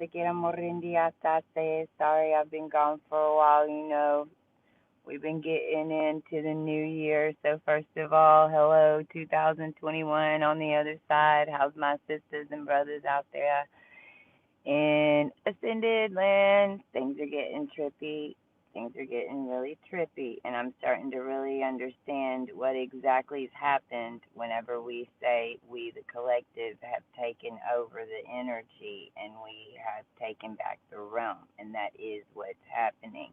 te queremos rendiatate. Sorry, I've been gone for a while. We've been getting into the new year. So first of all, hello 2021 on the other side. How's my sisters and brothers out there in ascended land? Things are getting trippy. Things are getting really trippy, and I'm starting to really understand what exactly has happened whenever we say we, the collective, have taken over the energy and we have taken back the realm, and that is what's happening.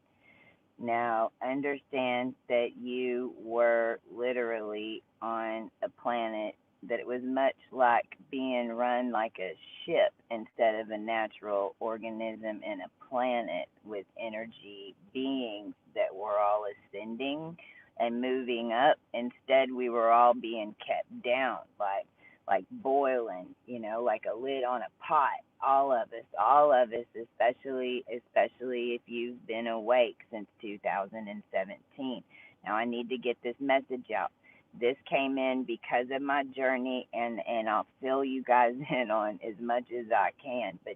Now, understand that you were literally on a planet that it was much like being run like a ship instead of a natural organism in a planet with energy beings that were all ascending and moving up. Instead, we were all being kept down, like boiling, like a lid on a pot. All of us, especially if you've been awake since 2017. Now I need to get this message out. This came in because of my journey, and I'll fill you guys in on as much as I can. But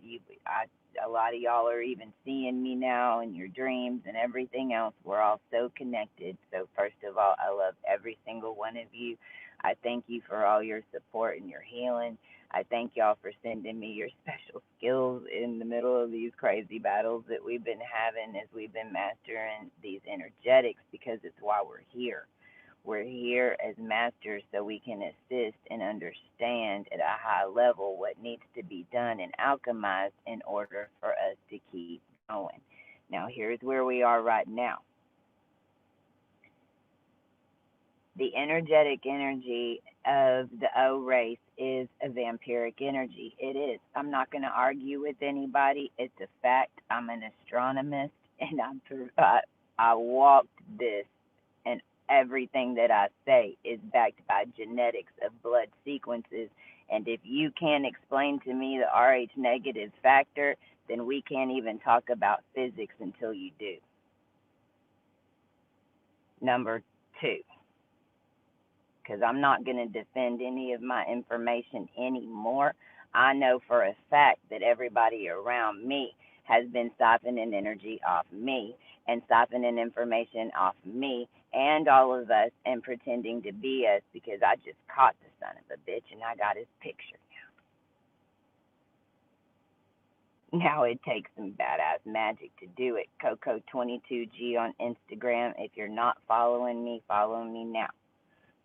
a lot of y'all are even seeing me now in your dreams and everything else. We're all so connected. So first of all, I love every single one of you. I thank you for all your support and your healing. I thank y'all for sending me your special skills in the middle of these crazy battles that we've been having as we've been mastering these energetics, because it's why we're here. We're here as masters so we can assist and understand at a high level what needs to be done and alchemized in order for us to keep going. Now, here's where we are right now. The energetic energy of the O race is a vampiric energy. It is. I'm not going to argue with anybody. It's a fact. I'm an astronomist, and I walked this, and everything that I say is backed by genetics of blood sequences. And if you can't explain to me the RH negative factor, then we can't even talk about physics until you do. Number two, because I'm not going to defend any of my information anymore. I know for a fact that everybody around me has been siphoning energy off me and siphoning information off me and all of us and pretending to be us, because I just caught the son of a bitch and I got his picture now. Now it takes some badass magic to do it. Coco22G on Instagram. If you're not following me, follow me now.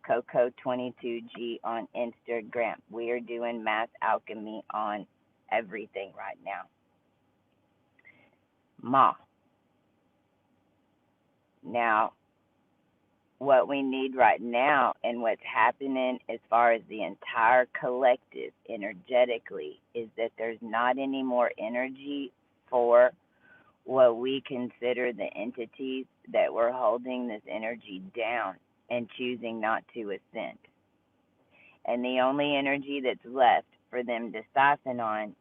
Coco22G on Instagram. We are doing mass alchemy on everything right now. Ma. Now, what we need right now and what's happening as far as the entire collective energetically is that there's not any more energy for what we consider the entities that were holding this energy down and choosing not to ascend. And the only energy that's left for them to siphon on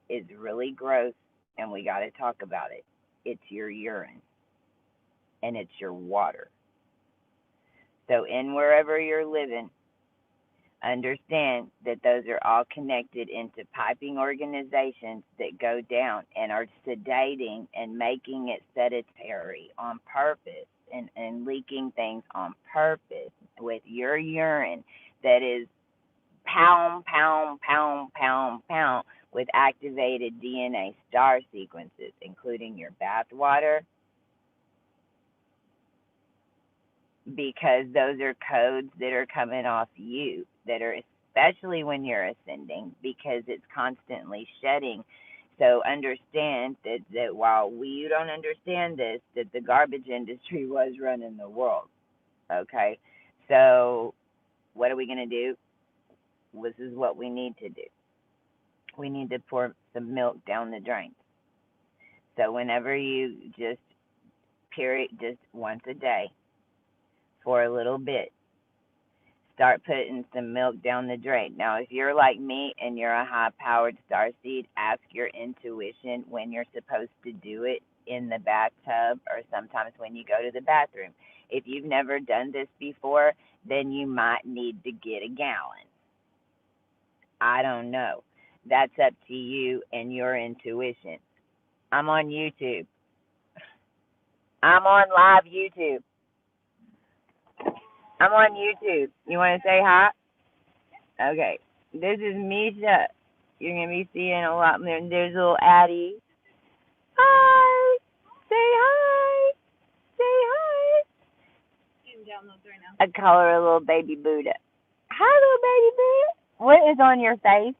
is really gross, and we got to talk about it. It's your urine, and it's your water. So in wherever you're living, understand that those are all connected into piping organizations that go down and are sedating and making it sedentary on purpose and leaking things on purpose with your urine that is pound, pound, pound, pound, pound with activated DNA star sequences, including your bath water, because those are codes that are coming off you that are, especially when you're ascending, because it's constantly shedding. So understand that while you don't understand this, that the garbage industry was running the world. Okay? So what are we going to do? This is what we need to do. We need to pour some milk down the drain. So whenever you just once a day for a little bit, start putting some milk down the drain. Now, if you're like me and you're a high-powered starseed, ask your intuition when you're supposed to do it in the bathtub or sometimes when you go to the bathroom. If you've never done this before, then you might need to get a gallon. I don't know. That's up to you and your intuition. I'm on YouTube. I'm on live YouTube. I'm on YouTube. You want to say hi? Okay. This is Misha. You're going to be seeing a lot more. There's little Addie. Hi. Say hi. Say hi. I call her a little baby Buddha. Hi, little baby Buddha. What is on your face?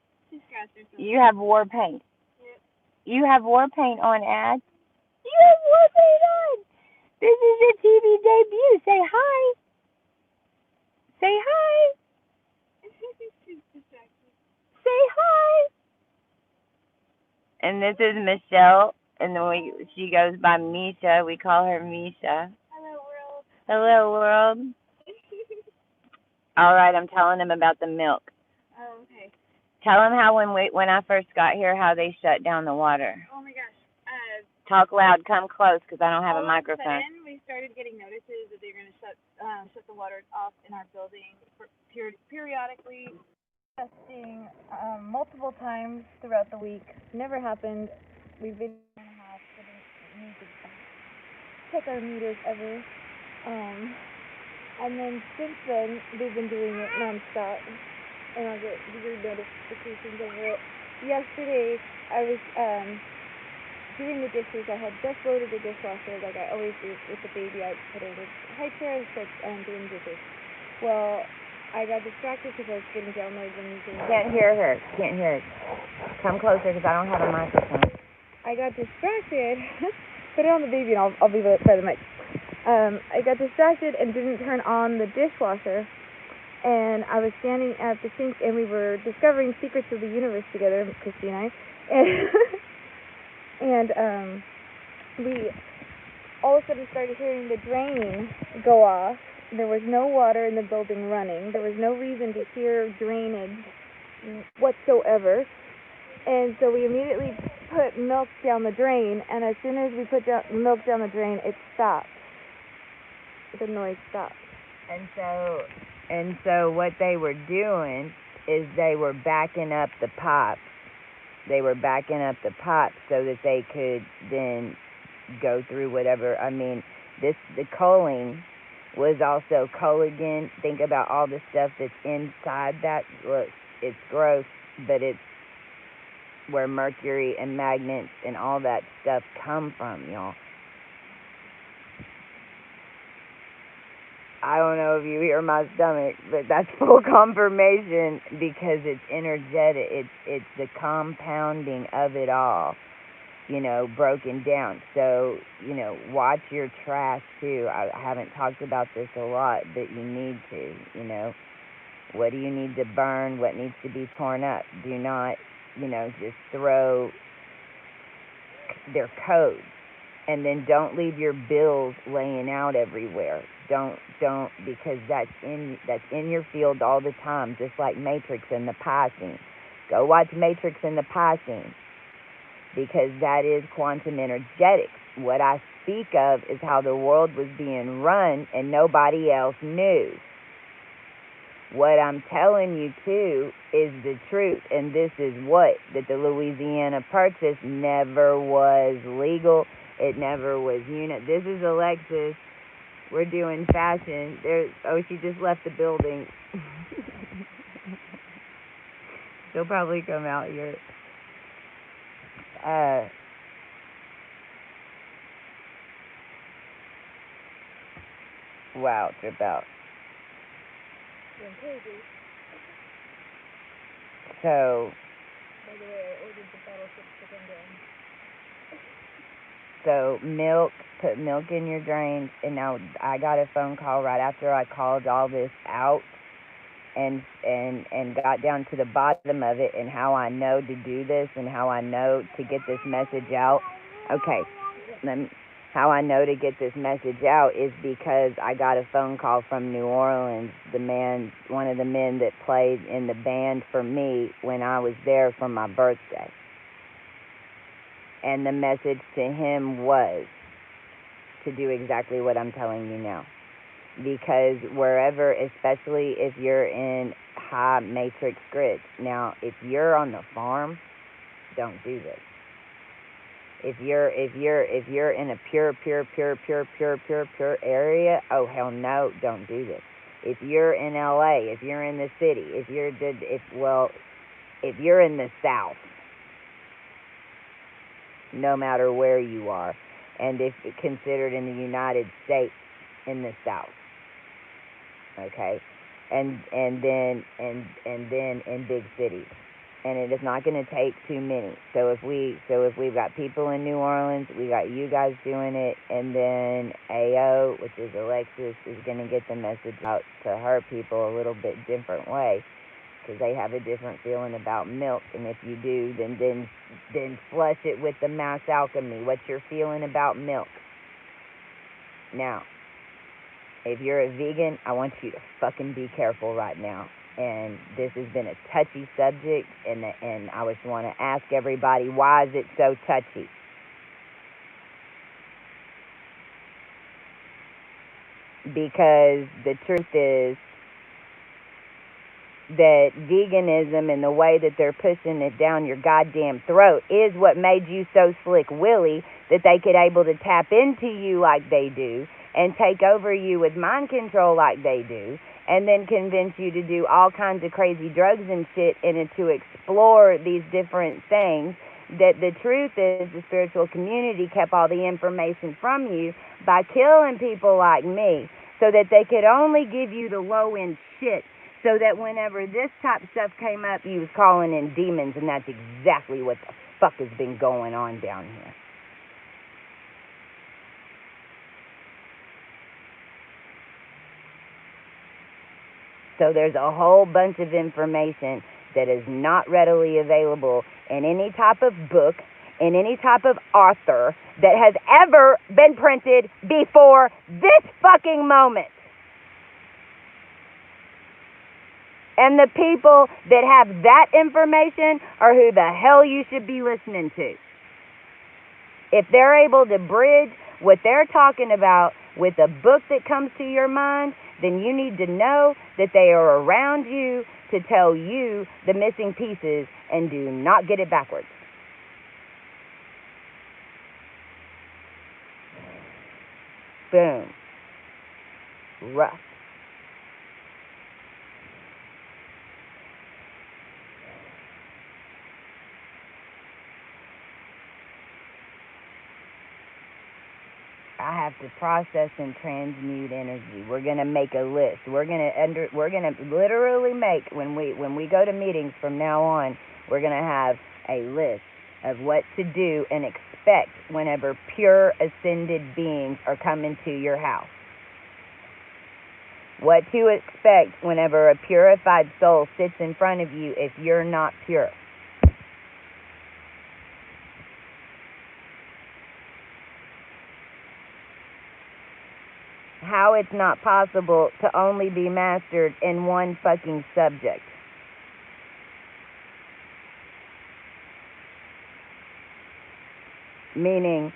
You have war paint. You have war paint on, Ad. You have war paint on. This is your TV debut. Say hi. Say hi. Say hi. And this is Michelle, and then she goes by Misha. We call her Misha. Hello, world. All right, I'm telling them about the milk. Oh, okay. Tell them how when I first got here, how they shut down the water. Oh my gosh. Talk loud. Come close, because I don't have a microphone. All of a sudden, we started getting notices that they're going to shut the water off in our building periodically. Testing multiple times throughout the week. Never happened. We've been a half, so we need to check our meters ever. And then since then, they've been doing it nonstop, and I'll get weird notifications over it. Yesterday, I was doing the dishes. I had just loaded the dishwasher, like I always do with the baby. I put her in the high chair and start doing dishes. Well, I got distracted because I was getting downloads and using. Can't hear her. Can't hear it. Come closer, because I don't have a microphone. I got distracted. Put it on the baby, and I'll be by the mic. I got distracted and didn't turn on the dishwasher, and I was standing at the sink, and we were discovering secrets of the universe together, Christy and I, and we all of a sudden started hearing the drain go off. There was no water in the building running. There was no reason to hear drainage whatsoever, and so we immediately put milk down the drain, and as soon as we put milk down the drain, it stopped. The noise stopped. And so what they were doing is they were backing up the pipes. They were backing up the pipes so that they could then go through whatever. I mean, the culling was also again. Think about all the stuff that's inside that. Look, it's gross, but it's where mercury and magnets and all that stuff come from, y'all. I don't know if you hear my stomach, but that's full confirmation, because it's energetic. It's the compounding of it all, broken down. So, watch your trash too. I haven't talked about this a lot, but you need to, what do you need to burn? What needs to be torn up? Do not, just throw their codes. And then don't leave your bills laying out everywhere. Don't, because that's in your field all the time, just like Matrix and the passing. Go watch Matrix and the passing, because that is quantum energetics. What I speak of is how the world was being run and nobody else knew. What I'm telling you too is the truth, and this is that the Louisiana Purchase never was legal. It never was unit. This is Alexis. We're doing fashion. She just left the building. She'll probably come out here. Wow, trip out. So. By the way, I ordered the battleship to come down. So put milk in your drains, and now I got a phone call right after I called all this out and got down to the bottom of it and how I know to do this and how I know to get this message out. Okay, how I know to get this message out is because I got a phone call from New Orleans, one of the men that played in the band for me when I was there for my birthday. And the message to him was to do exactly what I'm telling you now. Because wherever, especially if you're in high matrix grids. Now, if you're on the farm, don't do this. If you're in a pure area, oh hell no, don't do this. If you're in LA, if you're in the city, if you're in the South, no matter where you are, and if considered in the United States, in the South, okay, and then in big cities, and it is not going to take too many. So if we've got people in New Orleans, we got you guys doing it, and then AO, which is Alexis, is going to get the message out to her people a little bit different way, because they have a different feeling about milk. And if you do, then flush it with the mass alchemy. What's your feeling about milk? Now, if you're a vegan, I want you to fucking be careful right now. And this has been a touchy subject, and I just want to ask everybody, why is it so touchy? Because the truth is that veganism and the way that they're pushing it down your goddamn throat is what made you so slick willy that they could able to tap into you like they do and take over you with mind control like they do, and then convince you to do all kinds of crazy drugs and shit and to explore these different things. That the truth is the spiritual community kept all the information from you by killing people like me so that they could only give you the low-end shit, so that whenever this type of stuff came up, you was calling in demons, and that's exactly what the fuck has been going on down here. So there's a whole bunch of information that is not readily available in any type of book, in any type of author that has ever been printed before this fucking moment. And the people that have that information are who the hell you should be listening to. If they're able to bridge what they're talking about with a book that comes to your mind, then you need to know that they are around you to tell you the missing pieces, and do not get it backwards. Boom. Rough. I have to process and transmute energy. We're gonna make a list. We're gonna literally make, when we go to meetings from now on, we're gonna have a list of what to do and expect whenever pure ascended beings are coming to your house. What to expect whenever a purified soul sits in front of you if you're not pure. How it's not possible to only be mastered in one fucking subject. Meaning,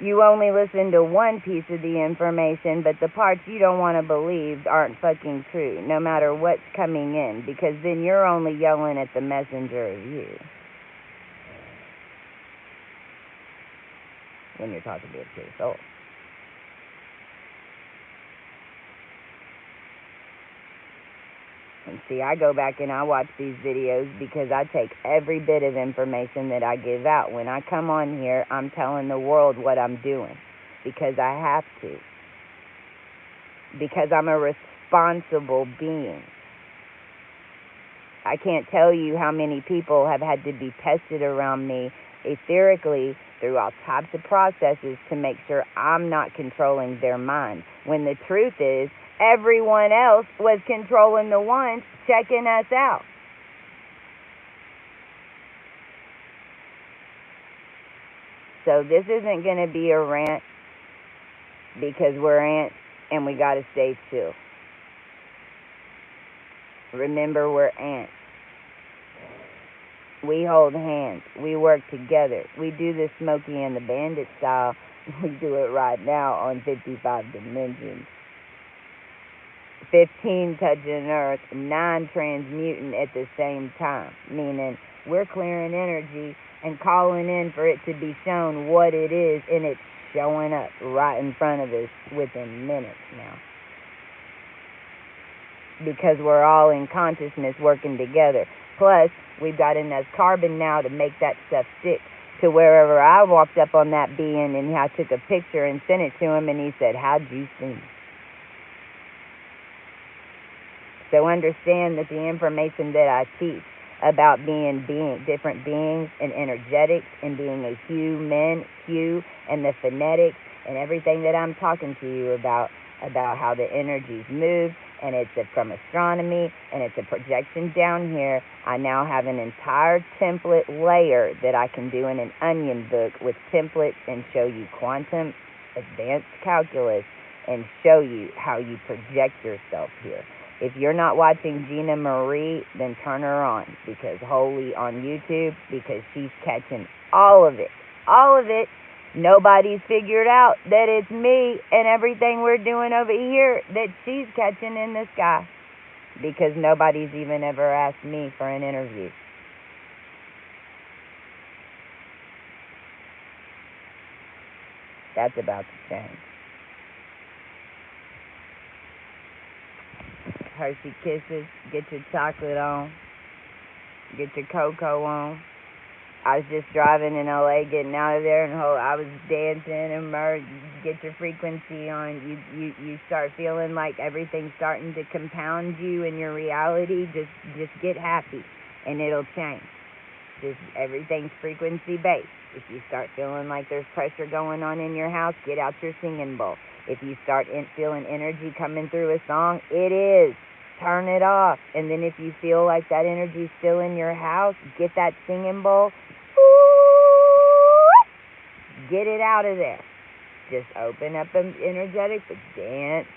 you only listen to one piece of the information, but the parts you don't want to believe aren't fucking true, no matter what's coming in, because then you're only yelling at the messenger of you when you're talking to a pure soul. And see, I go back and I watch these videos because I take every bit of information that I give out. When I come on here, I'm telling the world what I'm doing because I have to. Because I'm a responsible being. I can't tell you how many people have had to be tested around me etherically through all types of processes to make sure I'm not controlling their mind. When the truth is, everyone else was controlling the ones checking us out. So this isn't going to be a rant because we're ants and we got to stay chill. Remember, we're ants. We hold hands. We work together. We do the Smokey and the Bandit style. We do it right now on 55 dimensions. 15 touching earth, 9 transmuting at the same time, meaning we're clearing energy and calling in for it to be shown what it is, and it's showing up right in front of us within minutes now. Because we're all in consciousness working together. Plus, we've got enough carbon now to make that stuff stick to wherever I walked up on that being and I took a picture and sent it to him, and he said, "How'd you see me?" So understand that the information that I teach about being different beings and energetics and being a human, and the phonetics and everything that I'm talking to you about how the energies move, and it's from astronomy, and it's a projection down here. I now have an entire template layer that I can do in an onion book with templates and show you quantum advanced calculus and show you how you project yourself here. If you're not watching Gina Marie, then turn her on, because holy on YouTube, because she's catching all of it. All of it. Nobody's figured out that it's me and everything we're doing over here that she's catching in the sky, because nobody's even ever asked me for an interview. That's about to change. Hershey Kisses, get your chocolate on, get your cocoa on. I was just driving in LA, getting out of there, and I was dancing and get your frequency on. You start feeling like everything's starting to compound you in your reality. Just get happy, and it'll change. Just everything's frequency based. If you start feeling like there's pressure going on in your house, get out your singing bowl. If you start feeling energy coming through a song, it is. Turn it off. And then if you feel like that energy's still in your house, get that singing bowl. Get it out of there. Just open up an energetic, but dance.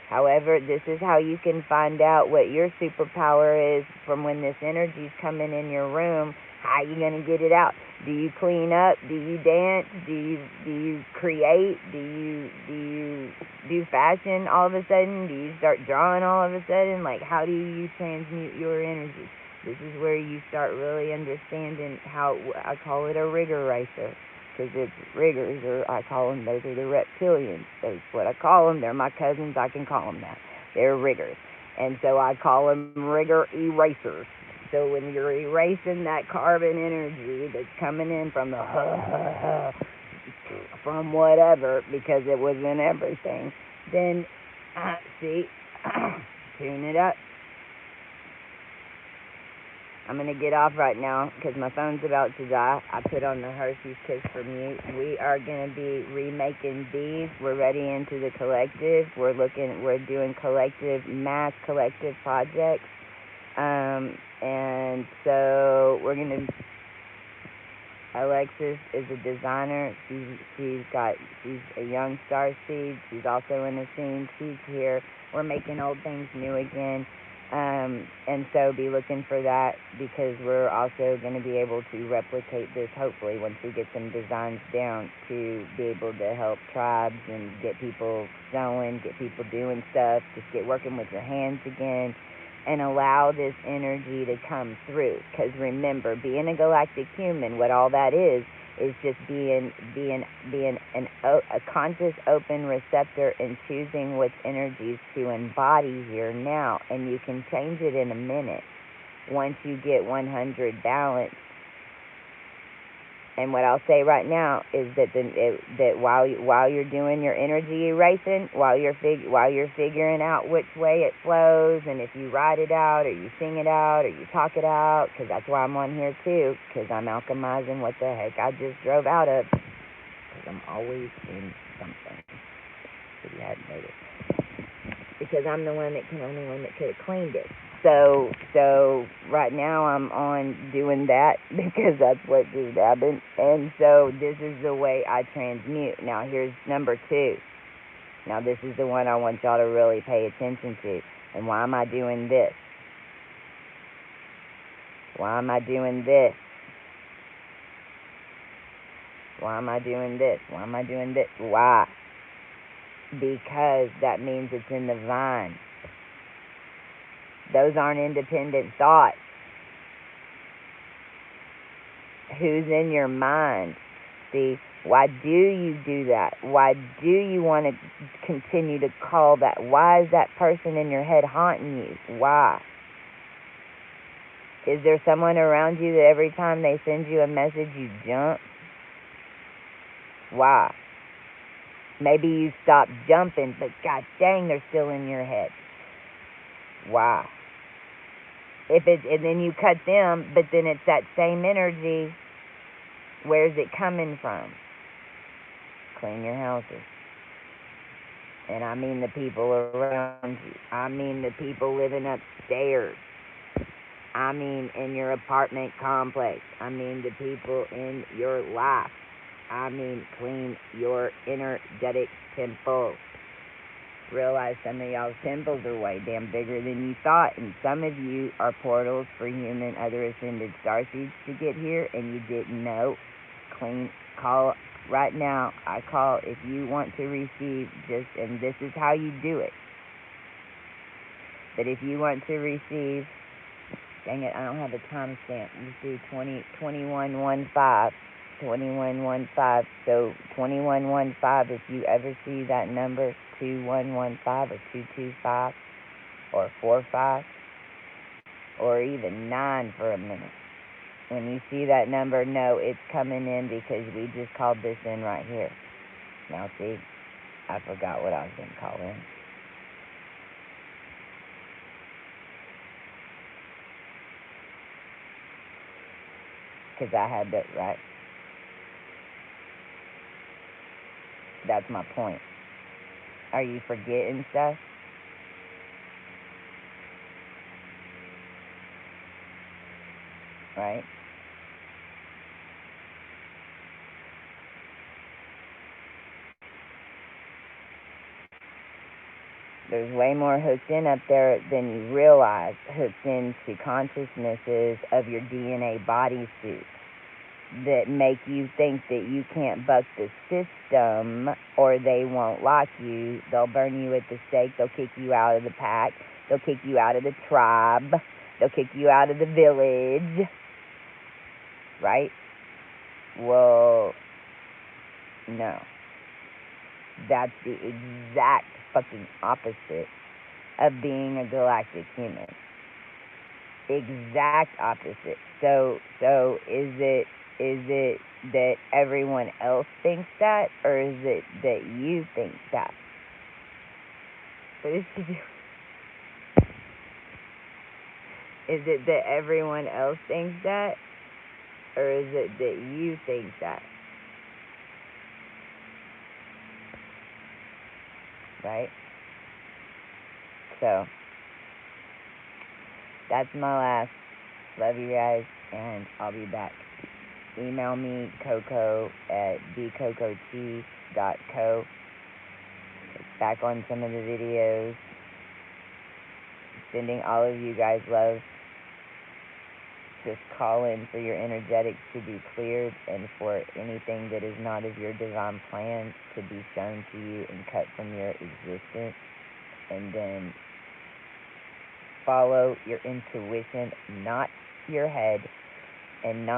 However, this is how you can find out what your superpower is from when this energy's coming in your room. How are you going to get it out? Do you clean up? Do you dance? Do you create? Do you do fashion all of a sudden? Do you start drawing all of a sudden? Like, how do you transmute your energy? This is where you start really understanding how, I call it a rigger racer, because it's riggers, or I call them, those are the reptilians. That's what I call them. They're my cousins. I can call them that. They're riggers. And so I call them rigger erasers. So when you're erasing that carbon energy that's coming in from the from whatever, because it was in everything, then see, tune it up. I'm going to get off right now because my phone's about to die. I put on the Hershey's Kiss for mute. We are going to be remaking these. We're ready into the collective. We're doing mass collective projects. And so we're going to, Alexis is a designer. She's a young star seed. She's also in the scene. She's here. We're making old things new again. And so be looking for that, because we're also going to be able to replicate this, hopefully, once we get some designs down, to be able to help tribes and get people sewing, get people doing stuff, just get working with your hands again, and allow this energy to come through. Because remember, being a galactic human, what all that is just being a conscious open receptor and choosing which energies to embody here now. And you can change it in a minute once you get 100 balanced. And what I'll say right now is that that while you're doing your energy erasing, while you're figuring out which way it flows, and if you write it out, or you sing it out, or you talk it out, because that's why I'm on here too, because I'm alchemizing what the heck I just drove out of, because I'm always in something, if you hadn't noticed, because I'm the only one that could have cleaned it. So right now I'm on doing that because that's what just happened. And so this is the way I transmute. Now here's number 2. Now this is the one I want y'all to really pay attention to. And why am I doing this? Why am I doing this? Why am I doing this? Why am I doing this? Why? Because that means it's in the vine. Those aren't independent thoughts. Who's in your mind? See, why do you do that? Why do you want to continue to call that? Why is that person in your head haunting you? Why? Is there someone around you that every time they send you a message you jump? Why? Maybe you stop jumping, but god dang, they're still in your head. Why? And then you cut them, but then it's that same energy. Where's it coming from? Clean your houses. And I mean the people around you. I mean the people living upstairs. I mean in your apartment complex. I mean the people in your life. I mean clean your energetic temples. Realize some of y'all's temples are way damn bigger than you thought, and some of you are portals for human other ascended starseeds to get here, and you didn't know. Call right now. I call if you want to receive just, and this is how you do it. But if you want to receive, dang it, I don't have a timestamp. Let's do 2115. 2115. So 2115. If you ever see that number 2115 or 225 or 45 or even 9 for a minute. When you see that number, know it's coming in because we just called this in right here. Now see, I forgot what I was going to call in. Because I had that, right? That's my point. Are you forgetting stuff? Right? There's way more hooked in up there than you realize, hooked into consciousnesses of your DNA bodysuit that make you think that you can't buck the system or they won't like you. They'll burn you at the stake. They'll kick you out of the pack. They'll kick you out of the tribe. They'll kick you out of the village. Right? Well, no. That's the exact fucking opposite of being a galactic human. Exact opposite. So is it that everyone else thinks that, or is it that you think that? What is he doing? Is it that everyone else thinks that, or is it that you think that? Right? So, that's my last. Love you guys, and I'll be back. Email me, Coco at bcococheese.co. Back on some of the videos. Sending all of you guys love. Just call in for your energetics to be cleared and for anything that is not of your divine plan to be shown to you and cut from your existence. And then follow your intuition, not your head, and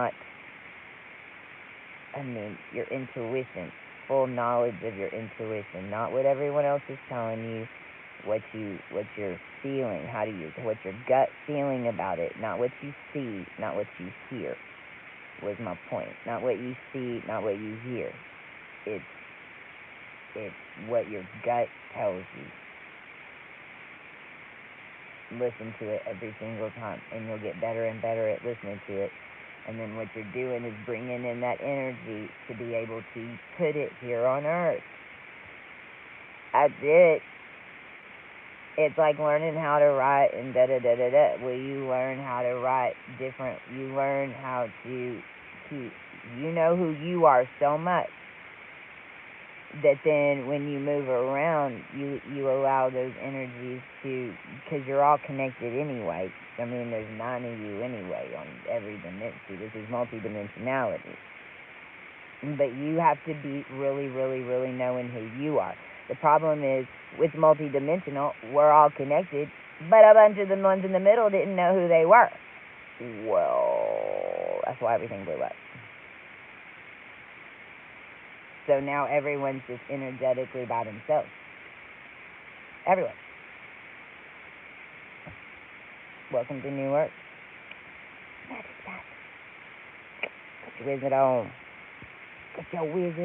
your intuition, full knowledge of your intuition, not what everyone else is telling you, what you're feeling, what's your gut feeling about it, not what you see, not what you hear, was my point. Not what you see, not what you hear. It's what your gut tells you. Listen to it every single time, and you'll get better and better at listening to it. And then what you're doing is bringing in that energy to be able to put it here on Earth. That's it. It's like learning how to write and da-da-da-da-da. Well, you learn how to write different. You learn how to keep, you know who you are so much that then when you move around, you allow those energies to, because you're all connected anyway. I mean, there's 9 of you anyway on every dimension. This is multidimensionality. But you have to be really, really, really knowing who you are. The problem is, with multidimensional, we're all connected, But a bunch of the ones in the middle didn't know who they were. Well, that's why everything blew up. So now everyone's just energetically by themselves. Everyone. Welcome to New York. Put your wizard on. Put your wizard